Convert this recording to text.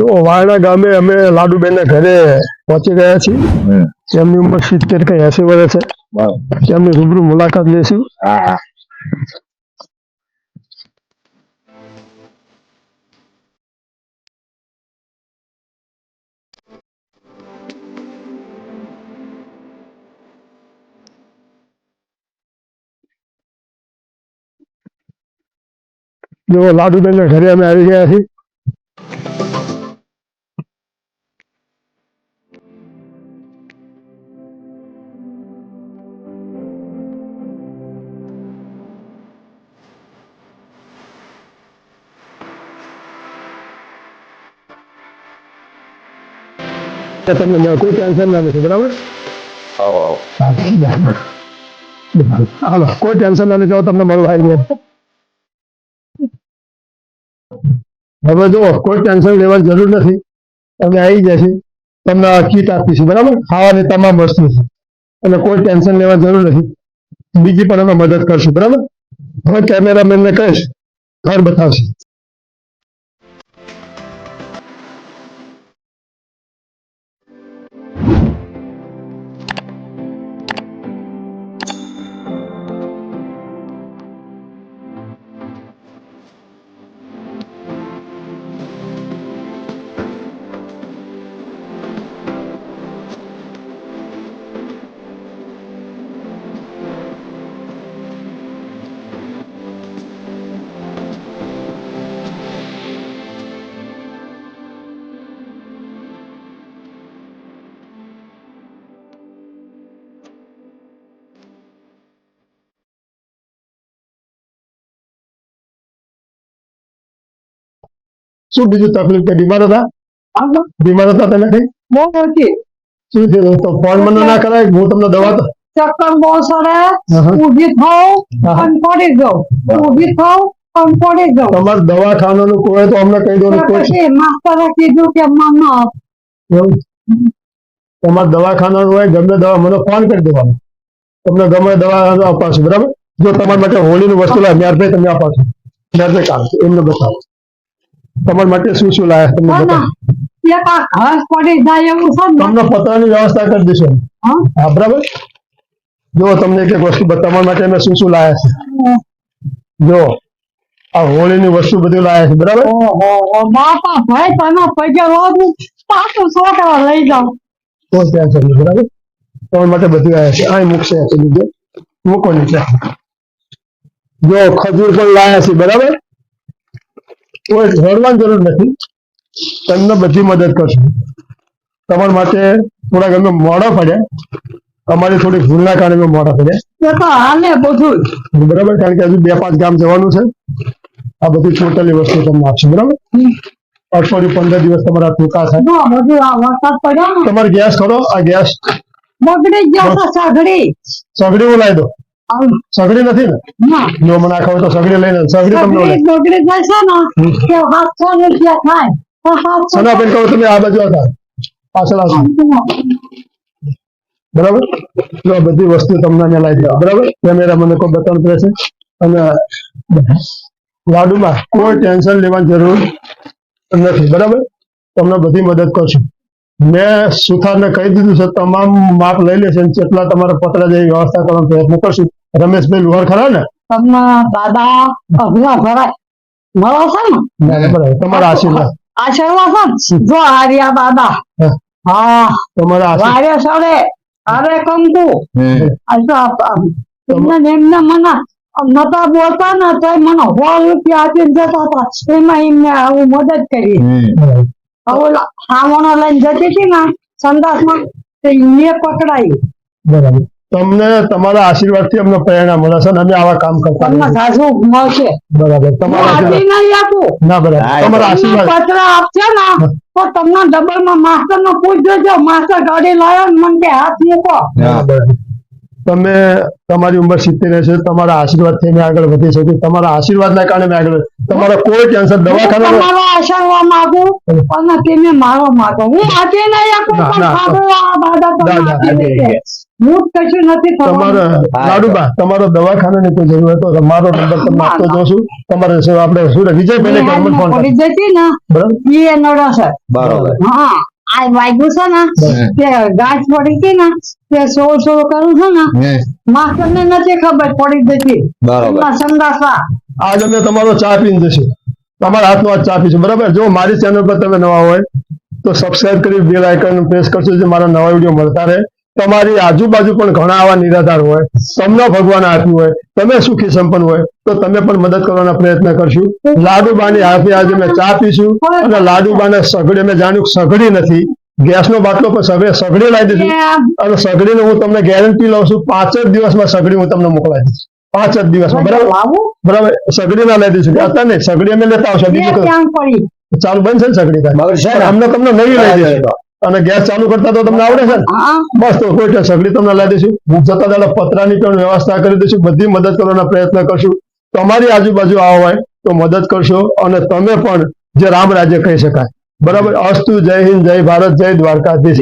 જો વાયણા ગામે અમે લાડુબેન ના ઘરે પહોંચી ગયા છીએ. તેમની ઉંમર 70 કે 80 વર્ષ છે. તેમની રૂબરૂ મુલાકાત લેશું. જો લાડુબેન ના ઘરે અમે આવી ગયા છીએ. તમને કોઈ ટેન્શન ના નથી, બરાબર? હાલો, કોઈ ટેન્શન ના લેજો, તમને મળવા આવી ગયા. હવે જો કોઈ ટેન્શન લેવાની જરૂર નથી. તમે આવી જશે, તમને કીટ આપીશું, બરાબર? ખાવાની તમામ વસ્તુ છે અને કોઈ ટેન્શન લેવાની જરૂર નથી. બીજી પણ અમે મદદ કરશું, બરાબર? હવે કેમેરામેનને કહીશ, ઘર બતાવશે. શું બીજું તકલીફ કે બીમાર હતા? બીમાર હતા તમે કઈ? શું છે તો ફોન મને ના કરાય. હું તમને દવા તો ચક્કર બહુ સડે, ઊભી થાવ અને પડી જાઉં, ઊભી થાવ અને પડી જાઉં. તમારે દવાખાનાનું કોઈ તો અમને કહી દો. માસ્ટરે કીધું કે તમારે દવાખાનાનું હોય ગમે દવા મને ફોન કરી દેવાનો. તમને ગમે દવા અપાશે, બરાબર? જો તમારા માટે હોળીનું વસ્તુ લાવે મ્યારભાઈ તમે અપાશો. મ્યારભાઈ કામ એમને બતાવો તમારા માટે શું શું લાયા તમને બતાવો. ઘાસ પડી જાય એવું છે. તમને પતરાની વ્યવસ્થા કરી દઈશું. હા, બરાબર. જો તમને એક વસ્તુ તમારા માટે અમે શું શું લાયા છે. જો આ હોળીની વસ્તુ બધું લાયા છે, બરાબર? બાપા ભાઈ તમે પગે રોજ પાછું છોકરા લઈ જાઓ. કોઈ ટેન્શન નહીં, બરાબર? તમારા માટે બધું આવ્યા છે. આ મૂકશે લીધે મૂકો નીચે. જો ખજૂર પણ લાયા છે, બરાબર? કોઈ રડવાની જરૂર નથી. તમને બધી મદદ કરશું. તમારા માટે થોડાક અમે મોડા પડ્યા. અમારી થોડી ભૂલના કારણે મોડા પડ્યા. હાલે બધું બરાબર, કારણ કે હજુ 2-5 ગામ જવાનું છે. આ બધી ટોટલી વસ્તુ તમને આપશે, બરાબર? અઠવાડિયું 15 દિવસ તમારા ટૂંકા છે. તમારે ગેસ થોડો આ ગેસ બગડી ગયો છે. સગડી હું લાવી દો. સગડી નથી ને? જો મને આખા હોય તો સગડી લઈને સગડી તમને બગડી જાય છે ને કે 700 રૂપિયા થાય. સનાબેન કહો તમે આ બાજુ હતા પાછળ આવશો, બરાબર? જો બધી વસ્તુ તમને અહીંયા લાવી દો, બરાબર? કેમેરા મને કોઈ બતાવવું પડે છે. અને લાડુમાં કોઈ ટેન્શન લેવાની જરૂર નથી, બરાબર? તમને બધી મદદ કરશું. મેં સુથારને કહી દીધું છે તમામ માપ લઈ લેશે. જેટલા તમારા પતરા જેવી વ્યવસ્થા કરવાનો પ્રયત્ન કરશું. રમેશભાઈ લુહાર ખરા ને? તમને દાદા અભલા ભરાય મળો છે ને? બરાબર, તમારા આશીર્વાદ. આશીર્વાદ જો હાર્યા દાદા. હા, તમારા વારે સડે અરે કંકુ એમને મને નતા બોલતા ને તો મને 100 રૂપિયા આપીને જતા હતા. એમાં એમને હું મદદ કરી. હવે સામાનો લઈને જતી હતી ને સંદાસમાં મેં પકડાયું. બરાબર, તમને તમારા આશીર્વાદ થી અમને પ્રેરણા મળે છે અને અમે આવા કામ કરતા મળશે. બરાબર, તમારા ના બરાબર તમારા આશીર્વાદ પત્ર આપશે ને તો તમને ડબલ માં માસ્ટર નો પૂછજો. માસ્ટર ગાડી લાવ્યો ને મને કે હાથ મૂકો. તમે તમારી ઉંમર 70 છે. તમારા આશીર્વાદ થી મેં આગળ વધી શકું. તમારા આશીર્વાદ ના કારણે મેં આગળ. તમારા કોઈ ટેન્શન દવાખાના તમારો આશીર્વાદ માંગુ અને તમે મારો માંગો. હું આપી નહીં આપું. હું જ કશું નથી તમારે કરવાનું. લાડુબા તમારો દવાખાનાની કોઈ જરૂર હોય તો મારો નંબર તમને આપતો જાઉં છું. તમારે આપણે શું વિજયભાઈને ગવર્મેન્ટ ફોન પડી જતી ને બરાબર એ નડે છે. બરોબર હા આ વાગ્યું છે ને તે ગાંઠ પડી હતી ને તે સોળ કરું છું ને માસ્ટર ને નથી ખબર પડી જતી બરોબર. એમના સંદાસા આજ અમે તમારો ચા પીને જશું. તમારા હાથનો આજ ચા પીશું બરાબર. જો મારી ચેનલ પર તમે નવા હોય તો સબસ્ક્રાઇબ કરી બેલ આઇકન પ્રેસ કરશો જે મારા નવા વિડીયો મળતા રહે. તમારી આજુબાજુ પણ ઘણા આવા નિરાધાર હોય, તમને ભગવાન આપ્યું હોય, તમે સુખી સંપન્ન હોય તો તમે પણ મદદ કરવાના પ્રયત્ન કરશું. લાડુબાની હાથે આજે અમે ચા પીશું અને લાડુબાને સગડી અમે જાણ્યું કે સગડી નથી, ગેસનો બાટલો પણ સગડી લાવી દઈશું અને સગડીને હું તમને ગેરંટી લઉં છું 5 જ દિવસમાં સગડી હું તમને મોકલાવી દઈશ. 5 જ દિવસમાં બરાબર લાવું બરાબર. સગડી ના લઈ દઈશું અત્યારે નહીં, સગડી અમે લેતા આવશું. બીજું કઈ ક્યાં પડી ચાલુ બનશે ને સગડી કાંઈ? બગડશે ને? અમને તમને નવી લઈ દઈશું અને ગેસ ચાલુ કરતા તો તમને આવડે છે ને? હા બસ તો કોઈ ટેન્શન, સગડી તમને લઈ દઈશું. જતા દાડા પતરાની પણ વ્યવસ્થા કરી દઈશું. બધી મદદ કરવાના પ્રયત્ન કરશું. તમારી આજુબાજુ આવો હોય તો મદદ કરશો અને તમે પણ જે રામ રાજ્ય કહી શકાય. બરાબર. અસ્તુ. જય હિન્દ, જય ભારત, જય દ્વારકાધીશ.